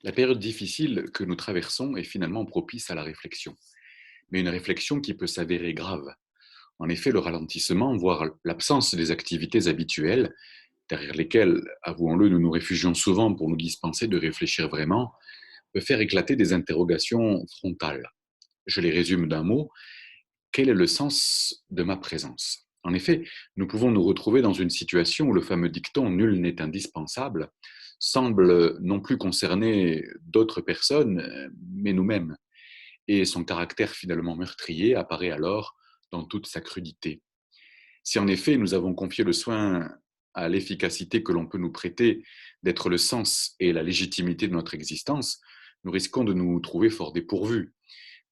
La période difficile que nous traversons est finalement propice à la réflexion, mais une réflexion qui peut s'avérer grave. En effet, le ralentissement, voire l'absence des activités habituelles, derrière lesquelles, avouons-le, nous nous réfugions souvent pour nous dispenser de réfléchir vraiment, peut faire éclater des interrogations frontales. Je les résume d'un mot: quel est le sens de ma présence? En effet, nous pouvons nous retrouver dans une situation où le fameux dicton «nul n'est indispensable» semble non plus concerner d'autres personnes, mais nous-mêmes, et son caractère finalement meurtrier apparaît alors dans toute sa crudité. Si en effet nous avons confié le soin à l'efficacité que l'on peut nous prêter d'être le sens et la légitimité de notre existence, nous risquons de nous trouver fort dépourvus,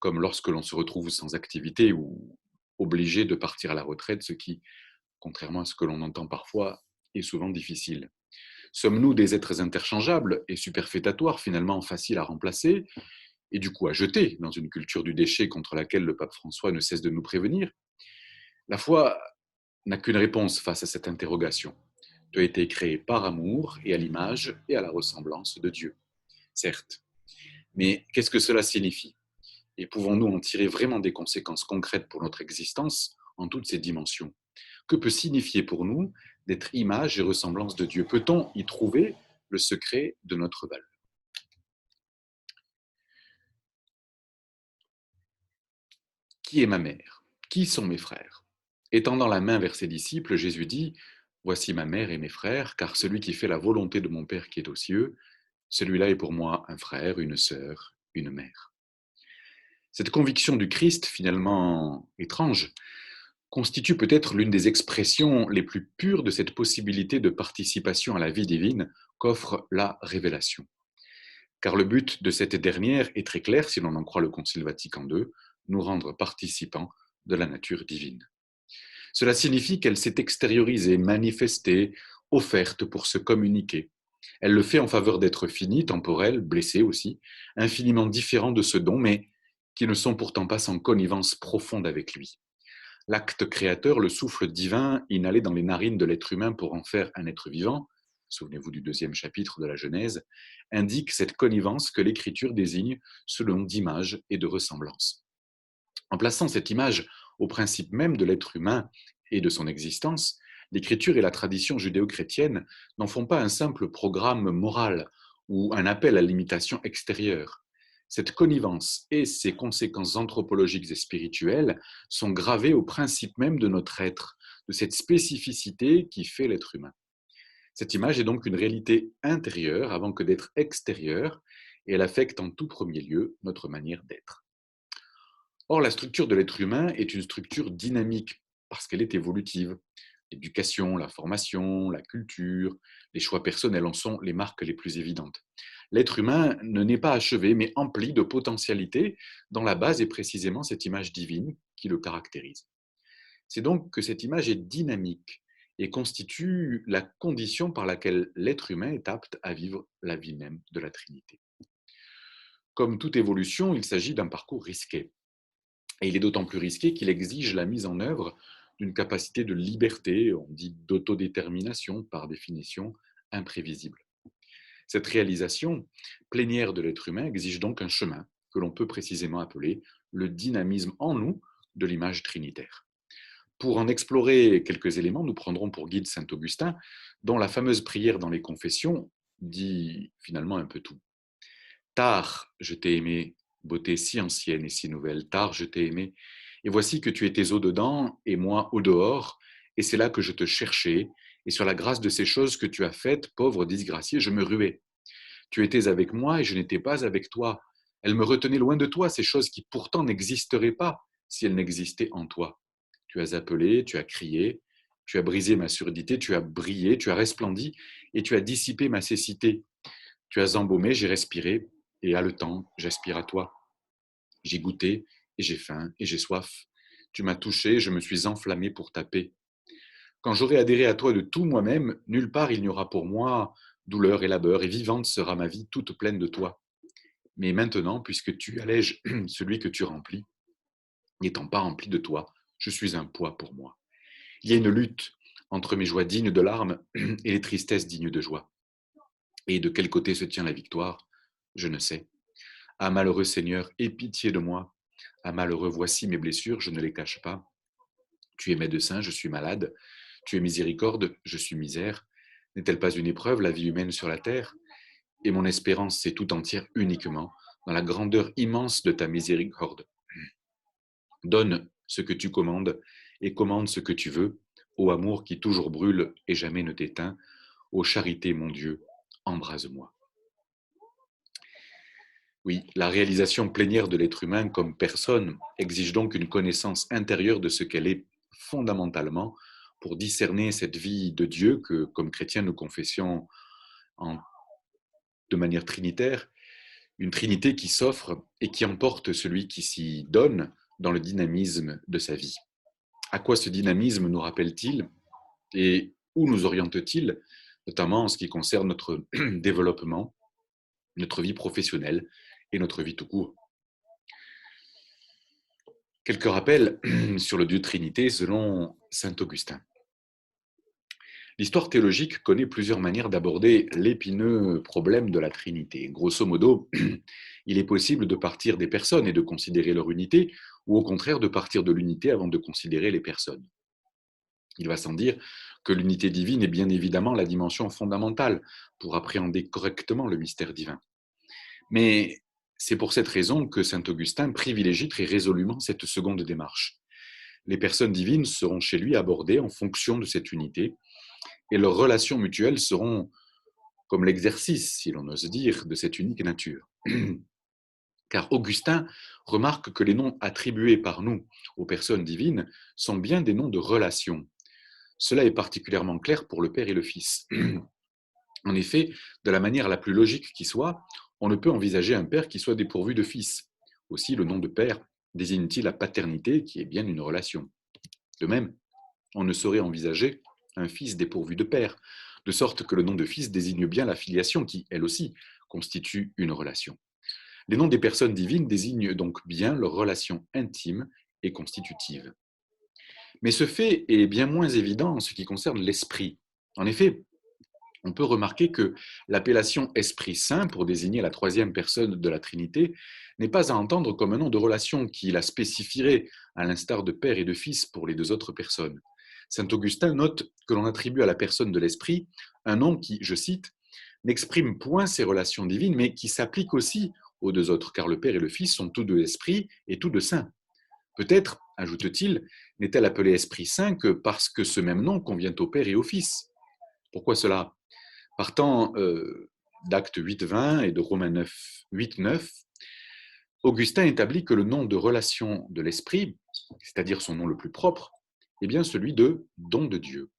comme lorsque l'on se retrouve sans activité ou obligé de partir à la retraite, ce qui, contrairement à ce que l'on entend parfois, est souvent difficile. Sommes-nous des êtres interchangeables et superfétatoires, finalement faciles à remplacer et du coup à jeter dans une culture du déchet contre laquelle le pape François ne cesse de nous prévenir? La foi n'a qu'une réponse face à cette interrogation. Tu as été créé par amour et à l'image et à la ressemblance de Dieu. Certes, mais qu'est-ce que cela signifie? Et pouvons-nous en tirer vraiment des conséquences concrètes pour notre existence en toutes ses dimensions? Que peut signifier pour nous d'être image et ressemblance de Dieu? Peut-on y trouver le secret de notre valeur? Qui est ma mère? Qui sont mes frères? Étendant la main vers ses disciples, Jésus dit: Voici ma mère et mes frères, car celui qui fait la volonté de mon Père qui est aux cieux, celui-là est pour moi un frère, une sœur, une mère. Cette conviction du Christ, finalement étrange, constitue peut-être l'une des expressions les plus pures de cette possibilité de participation à la vie divine qu'offre la révélation. Car le but de cette dernière est très clair, si l'on en croit le Concile Vatican II, nous rendre participants de la nature divine. Cela signifie qu'elle s'est extériorisée, manifestée, offerte pour se communiquer. Elle le fait en faveur d'êtres finis, temporels, blessés aussi, infiniment différents de ce don, mais qui ne sont pourtant pas sans connivence profonde avec lui. L'acte créateur, le souffle divin inhalé dans les narines de l'être humain pour en faire un être vivant, souvenez-vous du deuxième chapitre de la Genèse, indique cette connivence que l'Écriture désigne sous le nom d'image et de ressemblance. En plaçant cette image au principe même de l'être humain et de son existence, l'Écriture et la tradition judéo-chrétienne n'en font pas un simple programme moral ou un appel à l'imitation extérieure. Cette connivence et ses conséquences anthropologiques et spirituelles sont gravées au principe même de notre être, de cette spécificité qui fait l'être humain. Cette image est donc une réalité intérieure avant que d'être extérieure, et elle affecte en tout premier lieu notre manière d'être. Or, la structure de l'être humain est une structure dynamique parce qu'elle est évolutive. L'éducation, la formation, la culture, les choix personnels en sont les marques les plus évidentes. L'être humain ne n'est pas achevé, mais empli de potentialités dont la base est précisément cette image divine qui le caractérise. C'est donc que cette image est dynamique et constitue la condition par laquelle l'être humain est apte à vivre la vie même de la Trinité. Comme toute évolution, il s'agit d'un parcours risqué. Et il est d'autant plus risqué qu'il exige la mise en œuvre d'une capacité de liberté, on dit d'autodétermination, par définition imprévisible. Cette réalisation plénière de l'être humain exige donc un chemin que l'on peut précisément appeler le dynamisme en nous de l'image trinitaire. Pour en explorer quelques éléments, nous prendrons pour guide saint Augustin, dont la fameuse prière dans les confessions dit finalement un peu tout. Tard, je t'ai aimé, beauté si ancienne et si nouvelle, tard, je t'ai aimé, et voici que tu étais au-dedans et moi au-dehors, et c'est là que je te cherchais, et sur la grâce de ces choses que tu as faites, pauvre disgracié, je me ruais. Tu étais avec moi et je n'étais pas avec toi. Elles me retenaient loin de toi, ces choses qui pourtant n'existeraient pas si elles n'existaient en toi. Tu as appelé, tu as crié, tu as brisé ma surdité, tu as brillé, tu as resplendi, et tu as dissipé ma cécité. Tu as embaumé, j'ai respiré, et haletant, j'aspire à toi. J'ai goûté, et j'ai faim, et j'ai soif. Tu m'as touché, je me suis enflammé pour ta paix. Quand j'aurai adhéré à toi de tout moi-même, nulle part il n'y aura pour moi douleur et labeur, et vivante sera ma vie toute pleine de toi. Mais maintenant, puisque tu allèges celui que tu remplis, n'étant pas rempli de toi, je suis un poids pour moi. Il y a une lutte entre mes joies dignes de larmes et les tristesses dignes de joie. Et de quel côté se tient la victoire? Je ne sais. Ah malheureux Seigneur, aie pitié de moi. Ah malheureux, voici mes blessures, je ne les cache pas. Tu es médecin, je suis malade. Tu es miséricorde, je suis misère. N'est-elle pas une épreuve, la vie humaine sur la terre? Et mon espérance, c'est tout entière uniquement dans la grandeur immense de ta miséricorde. Donne ce que tu commandes et commande ce que tu veux, ô amour qui toujours brûle et jamais ne t'éteint, ô charité, mon Dieu, embrase-moi. Oui, la réalisation plénière de l'être humain comme personne exige donc une connaissance intérieure de ce qu'elle est fondamentalement pour discerner cette vie de Dieu que, comme chrétiens, nous confessions en- de manière trinitaire, une trinité qui s'offre et qui emporte celui qui s'y donne dans le dynamisme de sa vie. À quoi ce dynamisme nous rappelle-t-il et où nous oriente-t-il, notamment en ce qui concerne notre développement, notre vie professionnelle et notre vie tout court? Quelques rappels sur le Dieu Trinité selon saint Augustin. L'histoire théologique connaît plusieurs manières d'aborder l'épineux problème de la Trinité. Grosso modo, il est possible de partir des personnes et de considérer leur unité, ou au contraire de partir de l'unité avant de considérer les personnes. Il va sans dire que l'unité divine est bien évidemment la dimension fondamentale pour appréhender correctement le mystère divin. Mais c'est pour cette raison que saint Augustin privilégie très résolument cette seconde démarche. Les personnes divines seront chez lui abordées en fonction de cette unité, et leurs relations mutuelles seront comme l'exercice, si l'on ose dire, de cette unique nature. Car Augustin remarque que les noms attribués par nous aux personnes divines sont bien des noms de relation. Cela est particulièrement clair pour le Père et le Fils. En effet, de la manière la plus logique qui soit, on ne peut envisager un Père qui soit dépourvu de Fils. Aussi, le nom de Père désigne-t-il la paternité qui est bien une relation. De même, on ne saurait envisager un fils dépourvu de père, de sorte que le nom de fils désigne bien la filiation qui, elle aussi, constitue une relation. Les noms des personnes divines désignent donc bien leur relation intime et constitutive. Mais ce fait est bien moins évident en ce qui concerne l'esprit. En effet, on peut remarquer que l'appellation Esprit Saint pour désigner la troisième personne de la Trinité n'est pas à entendre comme un nom de relation qui la spécifierait, à l'instar de Père et de Fils pour les deux autres personnes. Saint Augustin note que l'on attribue à la personne de l'Esprit un nom qui, je cite, n'exprime point ces relations divines, mais qui s'applique aussi aux deux autres, car le Père et le Fils sont tous deux esprits et tous deux saints. Peut-être, ajoute-t-il, n'est-elle appelée Esprit Saint que parce que ce même nom convient au Père et au Fils. Pourquoi cela? Partant d'Actes 8.20 et de Romains 8.9, Augustin établit que le nom de relation de l'Esprit, c'est-à-dire son nom le plus propre, est bien celui de don de Dieu.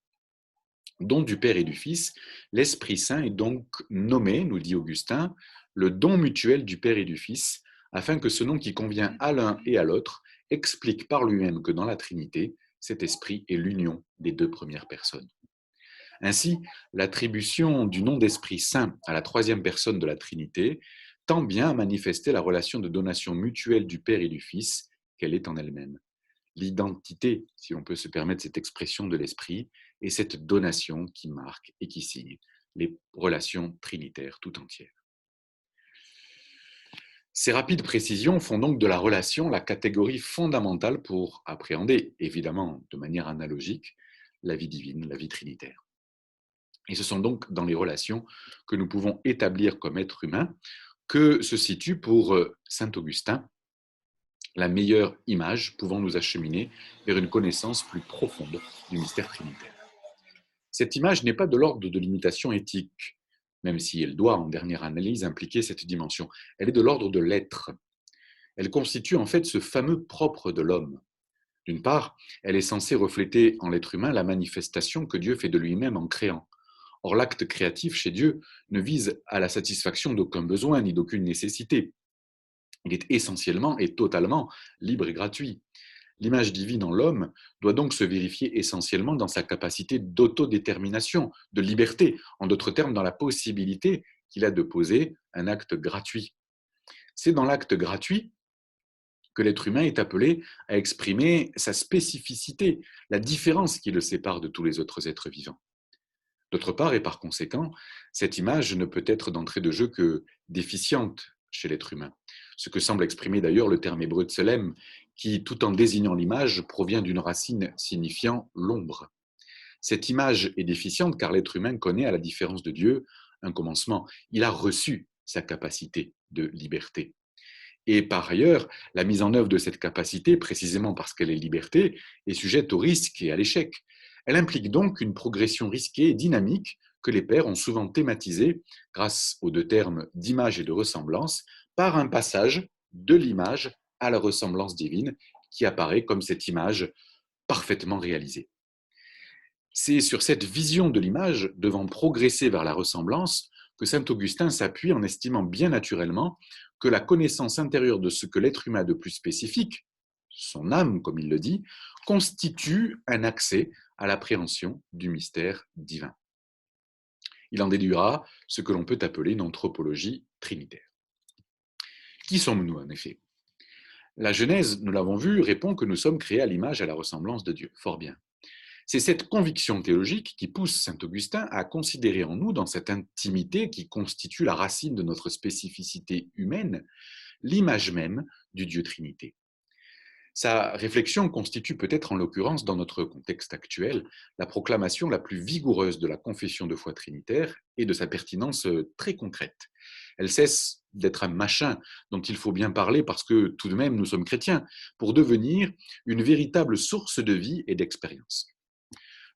Don du Père et du Fils, l'Esprit Saint est donc nommé, nous dit Augustin, le don mutuel du Père et du Fils, afin que ce nom qui convient à l'un et à l'autre explique par lui-même que dans la Trinité, cet esprit est l'union des deux premières personnes. Ainsi, l'attribution du nom d'Esprit Saint à la troisième personne de la Trinité tend bien à manifester la relation de donation mutuelle du Père et du Fils qu'elle est en elle-même. L'identité, si l'on peut se permettre cette expression de l'Esprit, est cette donation qui marque et qui signe les relations trinitaires tout entières. Ces rapides précisions font donc de la relation la catégorie fondamentale pour appréhender, évidemment de manière analogique, la vie divine, la vie trinitaire. Et ce sont donc dans les relations que nous pouvons établir comme être humain que se situe pour saint Augustin la meilleure image pouvant nous acheminer vers une connaissance plus profonde du mystère trinitaire. Cette image n'est pas de l'ordre de l'imitation éthique, même si elle doit en dernière analyse impliquer cette dimension. Elle est de l'ordre de l'être. Elle constitue en fait ce fameux propre de l'homme. D'une part, elle est censée refléter en l'être humain la manifestation que Dieu fait de lui-même en créant. Or, l'acte créatif chez Dieu ne vise à la satisfaction d'aucun besoin ni d'aucune nécessité. Il est essentiellement et totalement libre et gratuit. L'image divine en l'homme doit donc se vérifier essentiellement dans sa capacité d'autodétermination, de liberté, en d'autres termes, dans la possibilité qu'il a de poser un acte gratuit. C'est dans l'acte gratuit que l'être humain est appelé à exprimer sa spécificité, la différence qui le sépare de tous les autres êtres vivants. D'autre part, et par conséquent, cette image ne peut être d'entrée de jeu que déficiente chez l'être humain, ce que semble exprimer d'ailleurs le terme hébreu tselem, qui, tout en désignant l'image, provient d'une racine signifiant l'ombre. Cette image est déficiente car l'être humain connaît, à la différence de Dieu, un commencement. Il a reçu sa capacité de liberté. Et par ailleurs, la mise en œuvre de cette capacité, précisément parce qu'elle est liberté, est sujette au risque et à l'échec. Elle implique donc une progression risquée et dynamique que les pères ont souvent thématisée grâce aux deux termes d'image et de ressemblance, par un passage de l'image à la ressemblance divine qui apparaît comme cette image parfaitement réalisée. C'est sur cette vision de l'image devant progresser vers la ressemblance que saint Augustin s'appuie en estimant bien naturellement que la connaissance intérieure de ce que l'être humain a de plus spécifique, son âme comme il le dit, constitue un accès à l'appréhension du mystère divin. Il en déduira ce que l'on peut appeler une anthropologie trinitaire. Qui sommes-nous en effet? La Genèse, nous l'avons vu, répond que nous sommes créés à l'image et à la ressemblance de Dieu. Fort bien. C'est cette conviction théologique qui pousse saint Augustin à considérer en nous, dans cette intimité qui constitue la racine de notre spécificité humaine, l'image même du Dieu Trinité. Sa réflexion constitue peut-être en l'occurrence, dans notre contexte actuel, la proclamation la plus vigoureuse de la confession de foi trinitaire et de sa pertinence très concrète. Elle cesse d'être un machin dont il faut bien parler parce que tout de même nous sommes chrétiens, pour devenir une véritable source de vie et d'expérience.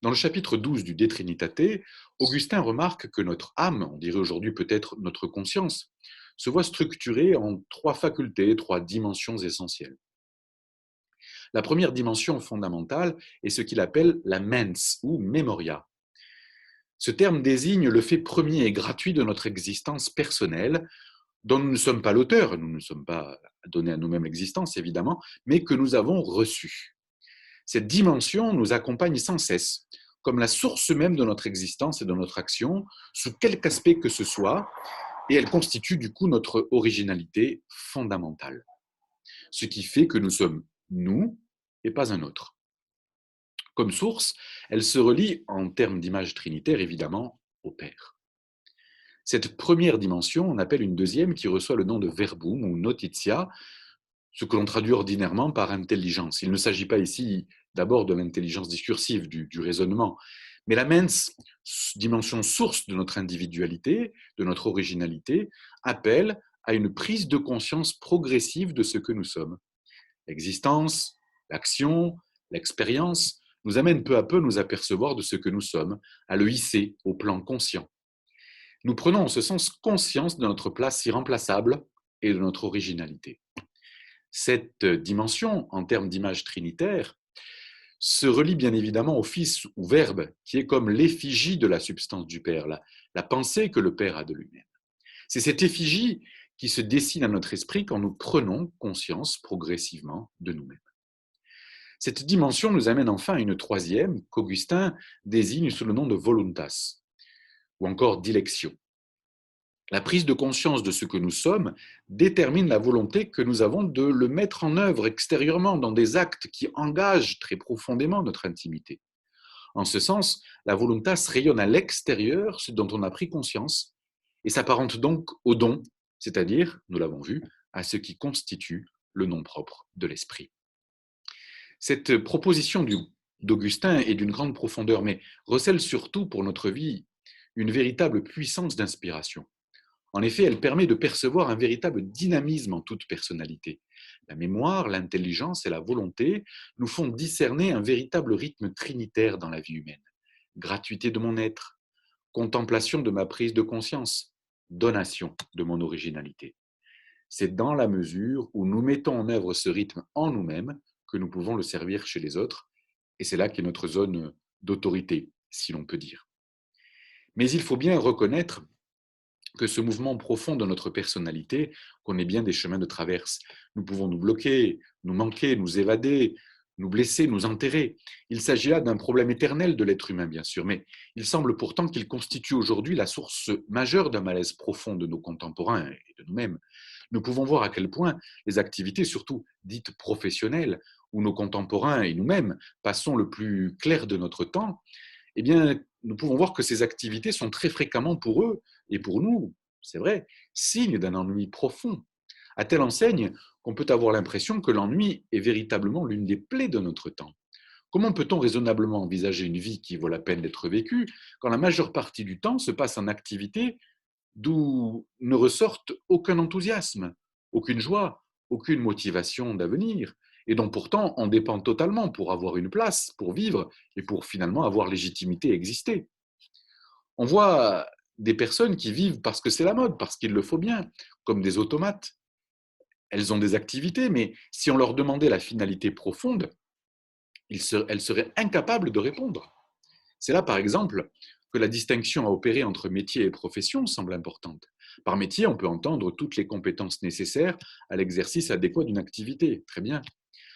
Dans le chapitre 12 du De Trinitate, Augustin remarque que notre âme, on dirait aujourd'hui peut-être notre conscience, se voit structurée en trois facultés, trois dimensions essentielles. La première dimension fondamentale est ce qu'il appelle la mens ou memoria. Ce terme désigne le fait premier et gratuit de notre existence personnelle, dont nous ne sommes pas l'auteur, nous ne sommes pas donnés à nous-mêmes l'existence évidemment, mais que nous avons reçue. Cette dimension nous accompagne sans cesse, comme la source même de notre existence et de notre action, sous quelque aspect que ce soit, et elle constitue du coup notre originalité fondamentale. Ce qui fait que nous sommes nous et pas un autre. Comme source, elle se relie en termes d'image trinitaire évidemment au Père. Cette première dimension, on appelle une deuxième qui reçoit le nom de verbum ou notitia, ce que l'on traduit ordinairement par intelligence. Il ne s'agit pas ici d'abord de l'intelligence discursive, du raisonnement, mais la mens, dimension source de notre individualité, de notre originalité, appelle à une prise de conscience progressive de ce que nous sommes. L'existence, l'action, l'expérience nous amènent peu à peu à nous apercevoir de ce que nous sommes, à le hisser au plan conscient. Nous prenons en ce sens conscience de notre place irremplaçable et de notre originalité. Cette dimension, en termes d'image trinitaire, se relie bien évidemment au Fils ou Verbe, qui est comme l'effigie de la substance du Père, la pensée que le Père a de lui-même. C'est cette effigie qui se dessine à notre esprit quand nous prenons conscience progressivement de nous-mêmes. Cette dimension nous amène enfin à une troisième qu'Augustin désigne sous le nom de voluntas, ou encore dilection. La prise de conscience de ce que nous sommes détermine la volonté que nous avons de le mettre en œuvre extérieurement dans des actes qui engagent très profondément notre intimité. En ce sens, la voluntas rayonne à l'extérieur ce dont on a pris conscience et s'apparente donc au don, c'est-à-dire, nous l'avons vu, à ce qui constitue le nom propre de l'esprit. Cette proposition d'Augustin est d'une grande profondeur, mais recèle surtout pour notre vie une véritable puissance d'inspiration. En effet, elle permet de percevoir un véritable dynamisme en toute personnalité. La mémoire, l'intelligence et la volonté nous font discerner un véritable rythme trinitaire dans la vie humaine. Gratuité de mon être, contemplation de ma prise de conscience, donation de mon originalité. C'est dans la mesure où nous mettons en œuvre ce rythme en nous-mêmes que nous pouvons le servir chez les autres, et c'est là qu'est notre zone d'autorité, si l'on peut dire. Mais il faut bien reconnaître que ce mouvement profond de notre personnalité connaît bien des chemins de traverse. Nous pouvons nous bloquer, nous manquer, nous évader, nous blesser, nous enterrer. Il s'agit là d'un problème éternel de l'être humain, bien sûr, mais il semble pourtant qu'il constitue aujourd'hui la source majeure d'un malaise profond de nos contemporains et de nous-mêmes. Nous pouvons voir à quel point les activités, surtout dites professionnelles, où nos contemporains et nous-mêmes passons le plus clair de notre temps, eh bien, nous pouvons voir que ces activités sont très fréquemment pour eux et pour nous, c'est vrai, signe d'un ennui profond, à telle enseigne qu'on peut avoir l'impression que l'ennui est véritablement l'une des plaies de notre temps. Comment peut-on raisonnablement envisager une vie qui vaut la peine d'être vécue quand la majeure partie du temps se passe en activité d'où ne ressortent aucun enthousiasme, aucune joie, aucune motivation d'avenir, et dont pourtant on dépend totalement pour avoir une place, pour vivre et pour finalement avoir légitimité à exister. On voit des personnes qui vivent parce que c'est la mode, parce qu'il le faut bien, comme des automates. Elles ont des activités, mais si on leur demandait la finalité profonde, elles seraient incapables de répondre. C'est là, par exemple, que la distinction à opérer entre métier et profession semble importante. Par métier, on peut entendre toutes les compétences nécessaires à l'exercice adéquat d'une activité. Très bien.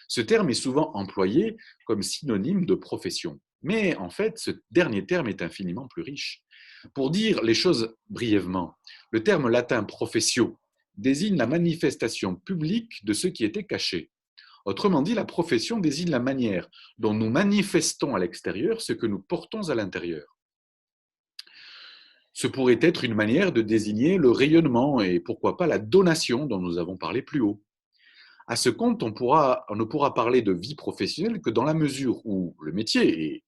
Ce terme est souvent employé comme synonyme de profession. Mais en fait, ce dernier terme est infiniment plus riche. Pour dire les choses brièvement, le terme latin professio désigne la manifestation publique de ce qui était caché. Autrement dit, la profession désigne la manière dont nous manifestons à l'extérieur ce que nous portons à l'intérieur. Ce pourrait être une manière de désigner le rayonnement et pourquoi pas la donation dont nous avons parlé plus haut. À ce compte, on ne pourra parler de vie professionnelle que dans la mesure où le métier et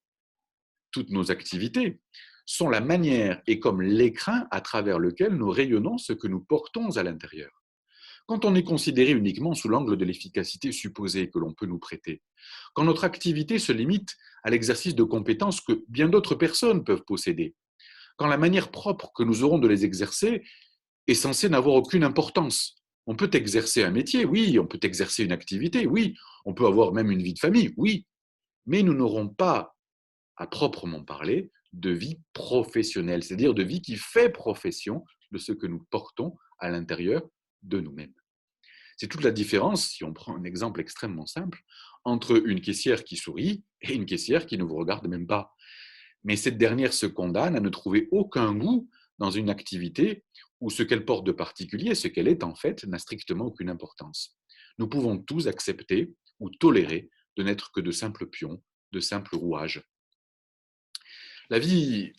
toutes nos activités sont la manière et comme l'écrin à travers lequel nous rayonnons ce que nous portons à l'intérieur. Quand on est considéré uniquement sous l'angle de l'efficacité supposée que l'on peut nous prêter, quand notre activité se limite à l'exercice de compétences que bien d'autres personnes peuvent posséder, quand la manière propre que nous aurons de les exercer est censée n'avoir aucune importance. On peut exercer un métier, oui, on peut exercer une activité, oui, on peut avoir même une vie de famille, oui, mais nous n'aurons pas, à proprement parler, de vie professionnelle, c'est-à-dire de vie qui fait profession de ce que nous portons à l'intérieur de nous-mêmes. C'est toute la différence, si on prend un exemple extrêmement simple, entre une caissière qui sourit et une caissière qui ne vous regarde même pas. Mais cette dernière se condamne à ne trouver aucun goût dans une activité où ce qu'elle porte de particulier, ce qu'elle est en fait, n'a strictement aucune importance. Nous pouvons tous accepter ou tolérer de n'être que de simples pions, de simples rouages. La vie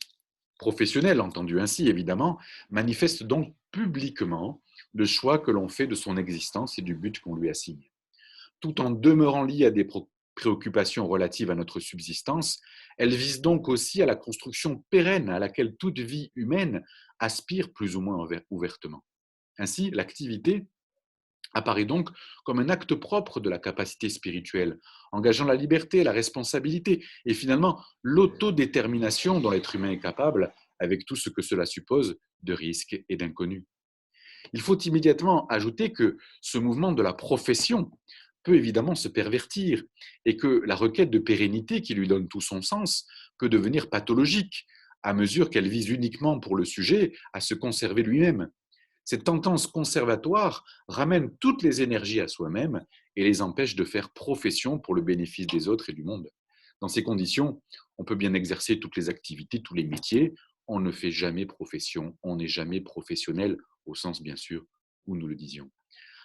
professionnelle, entendue ainsi évidemment, manifeste donc publiquement le choix que l'on fait de son existence et du but qu'on lui assigne. Tout en demeurant liée à des préoccupations relatives à notre subsistance, elle vise donc aussi à la construction pérenne à laquelle toute vie humaine aspire plus ou moins ouvertement. Ainsi, l'activité apparaît donc comme un acte propre de la capacité spirituelle, engageant la liberté, la responsabilité et finalement l'autodétermination dont l'être humain est capable, avec tout ce que cela suppose de risques et d'inconnus. Il faut immédiatement ajouter que ce mouvement de la profession peut évidemment se pervertir et que la requête de pérennité qui lui donne tout son sens peut devenir pathologique à mesure qu'elle vise uniquement pour le sujet à se conserver lui-même. Cette tendance conservatoire ramène toutes les énergies à soi-même et les empêche de faire profession pour le bénéfice des autres et du monde. Dans ces conditions, on peut bien exercer toutes les activités, tous les métiers, on ne fait jamais profession, on n'est jamais professionnel au sens bien sûr où nous le disions.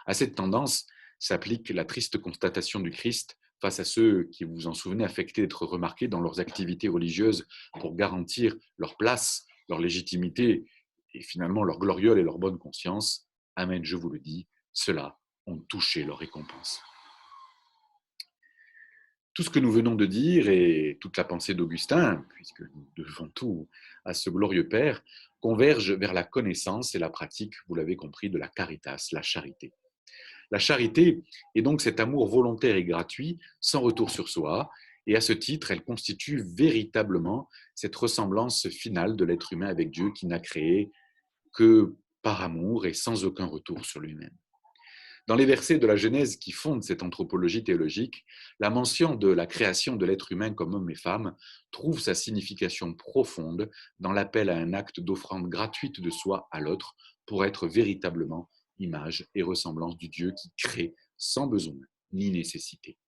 À cette tendance s'applique la triste constatation du Christ face à ceux qui, vous vous en souvenez, affectaient d'être remarqués dans leurs activités religieuses pour garantir leur place, leur légitimité et finalement leur gloriole et leur bonne conscience. Amen, je vous le dis, ceux-là ont touché leur récompense. Tout ce que nous venons de dire et toute la pensée d'Augustin, puisque nous devons tout à ce glorieux Père, converge vers la connaissance et la pratique, vous l'avez compris, de la caritas, la charité. La charité est donc cet amour volontaire et gratuit, sans retour sur soi, et à ce titre, elle constitue véritablement cette ressemblance finale de l'être humain avec Dieu qui n'a créé que par amour et sans aucun retour sur lui-même. Dans les versets de la Genèse qui fondent cette anthropologie théologique, la mention de la création de l'être humain comme homme et femme trouve sa signification profonde dans l'appel à un acte d'offrande gratuite de soi à l'autre pour être véritablement image et ressemblance du Dieu qui crée sans besoin ni nécessité.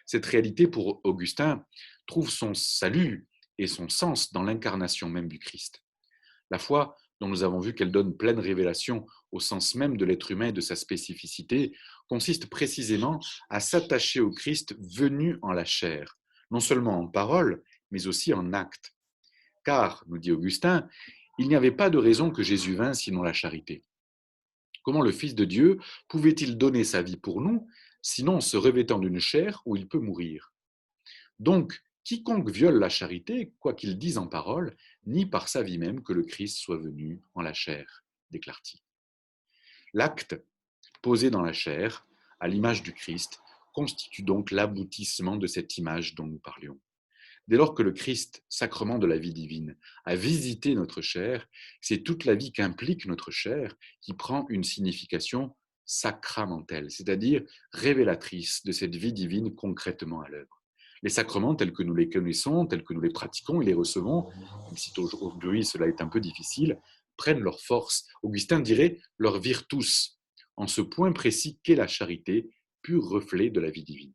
Cette réalité, pour Augustin, trouve son salut et son sens dans l'incarnation même du Christ. La foi, dont nous avons vu qu'elle donne pleine révélation au sens même de l'être humain et de sa spécificité, consiste précisément à s'attacher au Christ venu en la chair, non seulement en parole, mais aussi en acte. Car, nous dit Augustin, il n'y avait pas de raison que Jésus vînt sinon la charité. Comment le Fils de Dieu pouvait-il donner sa vie pour nous, sinon en se revêtant d'une chair où il peut mourir? Donc, quiconque viole la charité, quoi qu'il dise en parole, nie par sa vie même que le Christ soit venu en la chair, déclare-t-il. L'acte, posé dans la chair, à l'image du Christ, constitue donc l'aboutissement de cette image dont nous parlions. Dès lors que le Christ, sacrement de la vie divine, a visité notre chair, c'est toute la vie qu'implique notre chair qui prend une signification sacramentelle, c'est-à-dire révélatrice de cette vie divine concrètement à l'œuvre. Les sacrements tels que nous les connaissons, tels que nous les pratiquons et les recevons, même si aujourd'hui cela est un peu difficile, prennent leur force, Augustin dirait leur virtus, en ce point précis qu'est la charité, pur reflet de la vie divine.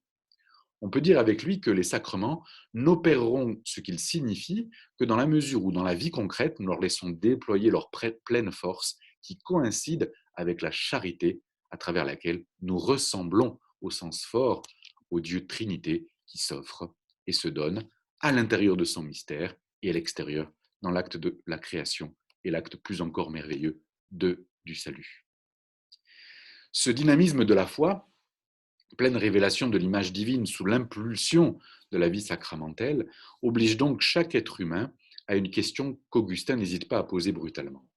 On peut dire avec lui que les sacrements n'opéreront ce qu'ils signifient que dans la mesure où, dans la vie concrète, nous leur laissons déployer leur pleine force qui coïncide avec la charité à travers laquelle nous ressemblons au sens fort au Dieu Trinité qui s'offre et se donne à l'intérieur de son mystère et à l'extérieur dans l'acte de la création et l'acte plus encore merveilleux du salut. Ce dynamisme de la foi, pleine révélation de l'image divine sous l'impulsion de la vie sacramentelle, oblige donc chaque être humain à une question qu'Augustin n'hésite pas à poser brutalement.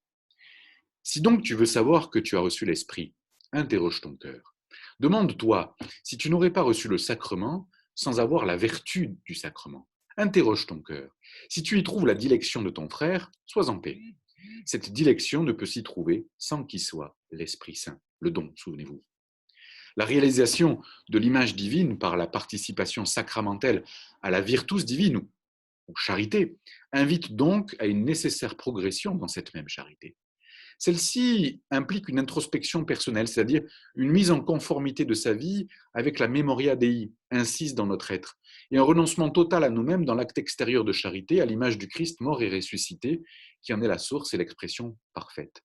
Si donc tu veux savoir que tu as reçu l'Esprit, interroge ton cœur. Demande-toi si tu n'aurais pas reçu le sacrement sans avoir la vertu du sacrement. Interroge ton cœur. Si tu y trouves la dilection de ton frère, sois en paix. Cette dilection ne peut s'y trouver sans qu'il soit l'Esprit Saint, le don, souvenez-vous. La réalisation de l'image divine par la participation sacramentelle à la virtus divine ou charité invite donc à une nécessaire progression dans cette même charité. Celle-ci implique une introspection personnelle, c'est-à-dire une mise en conformité de sa vie avec la memoria Dei, incise dans notre être, et un renoncement total à nous-mêmes dans l'acte extérieur de charité, à l'image du Christ mort et ressuscité, qui en est la source et l'expression parfaite.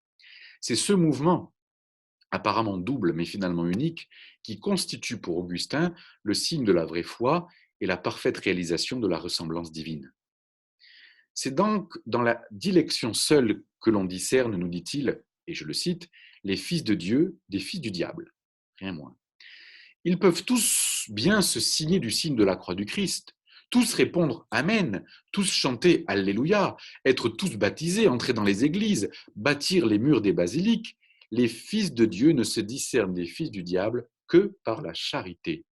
C'est ce mouvement, apparemment double mais finalement unique, qui constitue pour Augustin le signe de la vraie foi et la parfaite réalisation de la ressemblance divine. C'est donc dans la dilection seule que l'on discerne, nous dit-il, et je le cite, les fils de Dieu des fils du diable, rien moins. Ils peuvent tous bien se signer du signe de la croix du Christ, tous répondre Amen, tous chanter Alléluia, être tous baptisés, entrer dans les églises, bâtir les murs des basiliques. Les fils de Dieu ne se discernent des fils du diable que par la charité.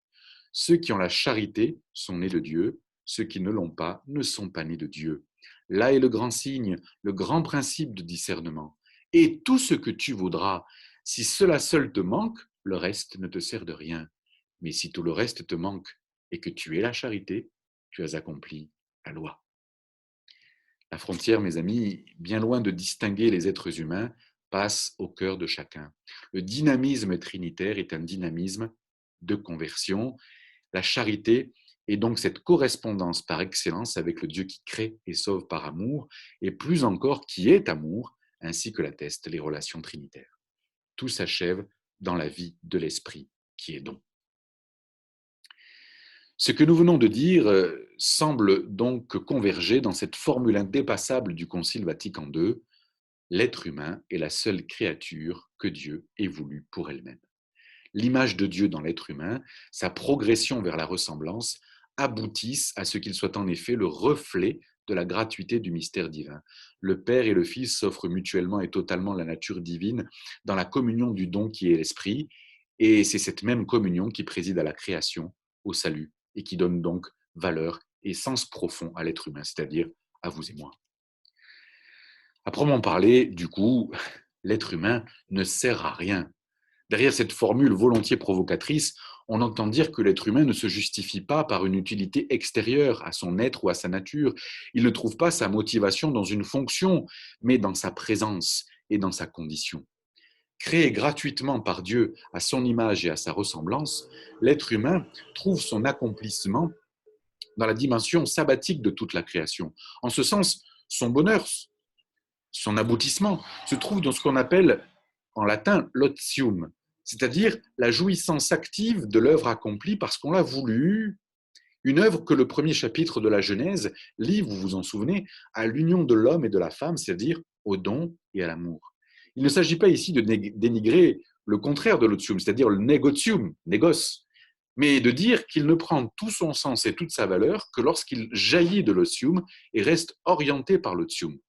Ceux qui ont la charité sont nés de Dieu, ceux qui ne l'ont pas ne sont pas nés de Dieu. Là est le grand signe, le grand principe de discernement. Et tout ce que tu voudras, si cela seul te manque, le reste ne te sert de rien. Mais si tout le reste te manque et que tu es la charité, tu as accompli la loi. La frontière, mes amis, bien loin de distinguer les êtres humains, passe au cœur de chacun. Le dynamisme trinitaire est un dynamisme de conversion. La charité est donc cette correspondance par excellence avec le Dieu qui crée et sauve par amour, et plus encore qui est amour, ainsi que l'attestent les relations trinitaires. Tout s'achève dans la vie de l'Esprit qui est don. Ce que nous venons de dire semble donc converger dans cette formule indépassable du Concile Vatican II, l'être humain est la seule créature que Dieu ait voulu pour elle-même. L'image de Dieu dans l'être humain, sa progression vers la ressemblance, aboutissent à ce qu'il soit en effet le reflet de la gratuité du mystère divin. Le Père et le Fils s'offrent mutuellement et totalement la nature divine dans la communion du don qui est l'Esprit, et c'est cette même communion qui préside à la création, au salut, et qui donne donc valeur et sens profond à l'être humain, c'est-à-dire à vous et moi. À proprement parler, du coup, l'être humain ne sert à rien. Derrière cette formule volontiers provocatrice, on entend dire que l'être humain ne se justifie pas par une utilité extérieure à son être ou à sa nature. Il ne trouve pas sa motivation dans une fonction, mais dans sa présence et dans sa condition. Créé gratuitement par Dieu à son image et à sa ressemblance, l'être humain trouve son accomplissement dans la dimension sabbatique de toute la création. En ce sens, son bonheur, son aboutissement, se trouve dans ce qu'on appelle en latin l'otium, c'est-à-dire la jouissance active de l'œuvre accomplie parce qu'on l'a voulu, Une œuvre que le premier chapitre de la Genèse lie, vous vous en souvenez, à l'union de l'homme et de la femme, c'est-à-dire au don et à l'amour. Il ne s'agit pas ici de dénigrer le contraire de l'otium, c'est-à-dire le negotium, négoce, mais de dire qu'il ne prend tout son sens et toute sa valeur que lorsqu'il jaillit de l'otium et reste orienté par l'otium.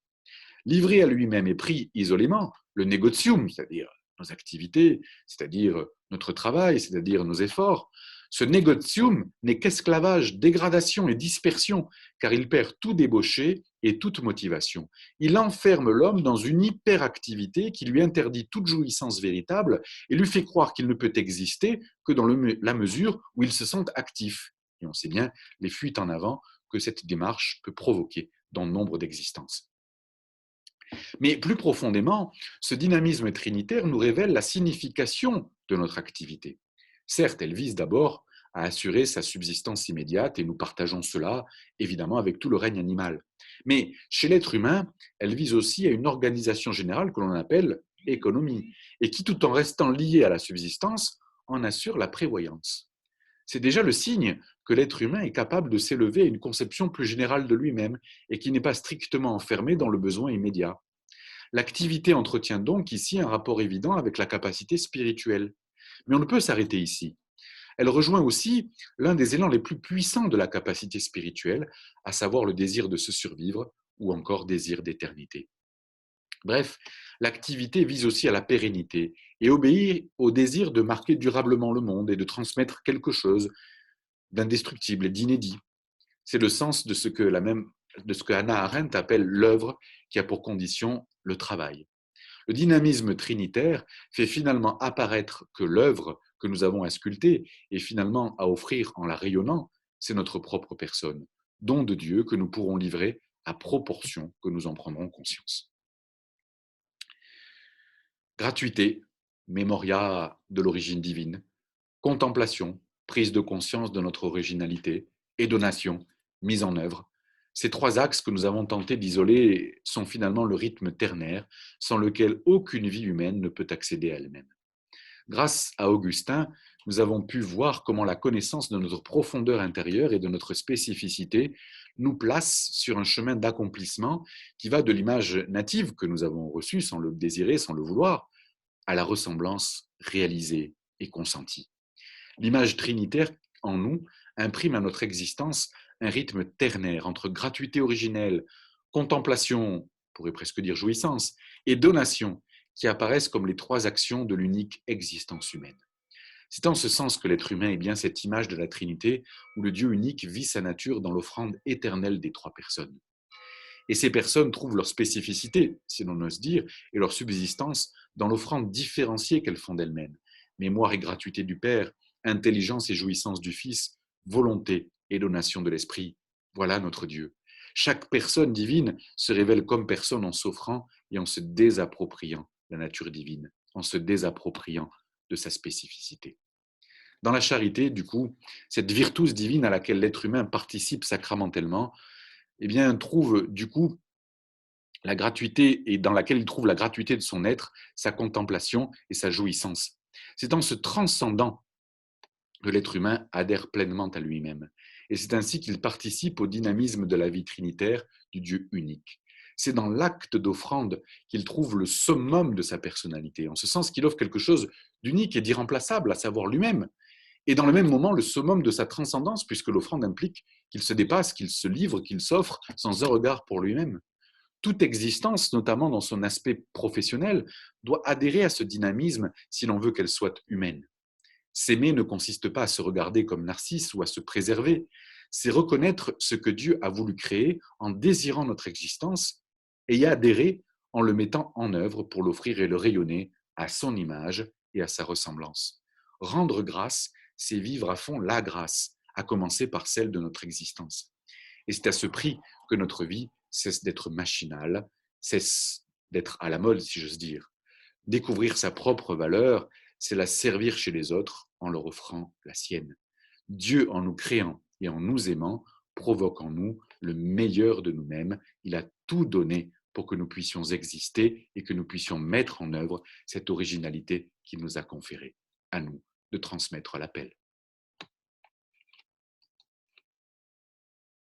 Livré à lui-même et pris isolément, le negotium, c'est-à-dire nos activités, c'est-à-dire notre travail, c'est-à-dire nos efforts, ce negotium n'est qu'esclavage, dégradation et dispersion, car il perd tout débauché et toute motivation. Il enferme l'homme dans une hyperactivité qui lui interdit toute jouissance véritable et lui fait croire qu'il ne peut exister que dans la mesure où il se sent actif. Et on sait bien les fuites en avant que cette démarche peut provoquer dans nombre d'existences. Mais plus profondément, ce dynamisme trinitaire nous révèle la signification de notre activité. Certes, elle vise d'abord à assurer sa subsistance immédiate, et nous partageons cela évidemment avec tout le règne animal. Mais chez l'être humain, elle vise aussi à une organisation générale que l'on appelle économie, et qui, tout en restant liée à la subsistance, en assure la prévoyance. C'est déjà le signe que l'être humain est capable de s'élever à une conception plus générale de lui-même, et qui n'est pas strictement enfermé dans le besoin immédiat. L'activité entretient donc ici un rapport évident avec la capacité spirituelle. Mais on ne peut s'arrêter ici. Elle rejoint aussi l'un des élans les plus puissants de la capacité spirituelle, à savoir le désir de se survivre ou encore désir d'éternité. Bref, l'activité vise aussi à la pérennité et obéit au désir de marquer durablement le monde et de transmettre quelque chose d'indestructible et d'inédit. C'est le sens de ce que Hannah Arendt appelle l'œuvre qui a pour condition le travail. Le dynamisme trinitaire fait finalement apparaître que l'œuvre que nous avons à sculpter et finalement à offrir en la rayonnant, c'est notre propre personne, don de Dieu que nous pourrons livrer à proportion que nous en prendrons conscience. Gratuité, mémoria de l'origine divine, contemplation, prise de conscience de notre originalité, et donation, mise en œuvre. Ces trois axes que nous avons tenté d'isoler sont finalement le rythme ternaire sans lequel aucune vie humaine ne peut accéder à elle-même. Grâce à Augustin, nous avons pu voir comment la connaissance de notre profondeur intérieure et de notre spécificité nous place sur un chemin d'accomplissement qui va de l'image native que nous avons reçue sans le désirer, sans le vouloir, à la ressemblance réalisée et consentie. L'image trinitaire en nous imprime à notre existence un rythme ternaire entre gratuité originelle, contemplation, on pourrait presque dire jouissance, et donation, qui apparaissent comme les trois actions de l'unique existence humaine. C'est en ce sens que l'être humain est bien cette image de la Trinité où le Dieu unique vit sa nature dans l'offrande éternelle des trois personnes. Et ces personnes trouvent leur spécificité, si l'on ose dire, et leur subsistance dans l'offrande différenciée qu'elles font d'elles-mêmes. Mémoire et gratuité du Père, intelligence et jouissance du Fils, volonté et donation de l'Esprit. Voilà notre Dieu. Chaque personne divine se révèle comme personne en s'offrant et en se désappropriant la nature divine, en se désappropriant de sa spécificité. Dans la charité, du coup, cette virtus divine à laquelle l'être humain participe sacramentellement, eh bien, trouve du coup la gratuité et dans laquelle il trouve la gratuité de son être, sa contemplation et sa jouissance. C'est en se transcendant que l'être humain adhère pleinement à lui-même. Et c'est ainsi qu'il participe au dynamisme de la vie trinitaire du Dieu unique. C'est dans l'acte d'offrande qu'il trouve le summum de sa personnalité, en ce sens qu'il offre quelque chose d'unique et d'irremplaçable, à savoir lui-même. Et dans le même moment, le summum de sa transcendance, puisque l'offrande implique qu'il se dépasse, qu'il se livre, qu'il s'offre sans un regard pour lui-même. Toute existence, notamment dans son aspect professionnel, doit adhérer à ce dynamisme si l'on veut qu'elle soit humaine. S'aimer ne consiste pas à se regarder comme Narcisse ou à se préserver, c'est reconnaître ce que Dieu a voulu créer en désirant notre existence et y adhérer en le mettant en œuvre pour l'offrir et le rayonner à son image et à sa ressemblance. Rendre grâce, c'est vivre à fond la grâce, à commencer par celle de notre existence. Et c'est à ce prix que notre vie cesse d'être machinale, cesse d'être à la mode, si j'ose dire. Découvrir sa propre valeur, c'est la servir chez les autres en leur offrant la sienne. Dieu, en nous créant et en nous aimant, provoque en nous le meilleur de nous-mêmes. Il a tout donné pour que nous puissions exister et que nous puissions mettre en œuvre cette originalité qu'il nous a conférée. À nous de transmettre l'appel.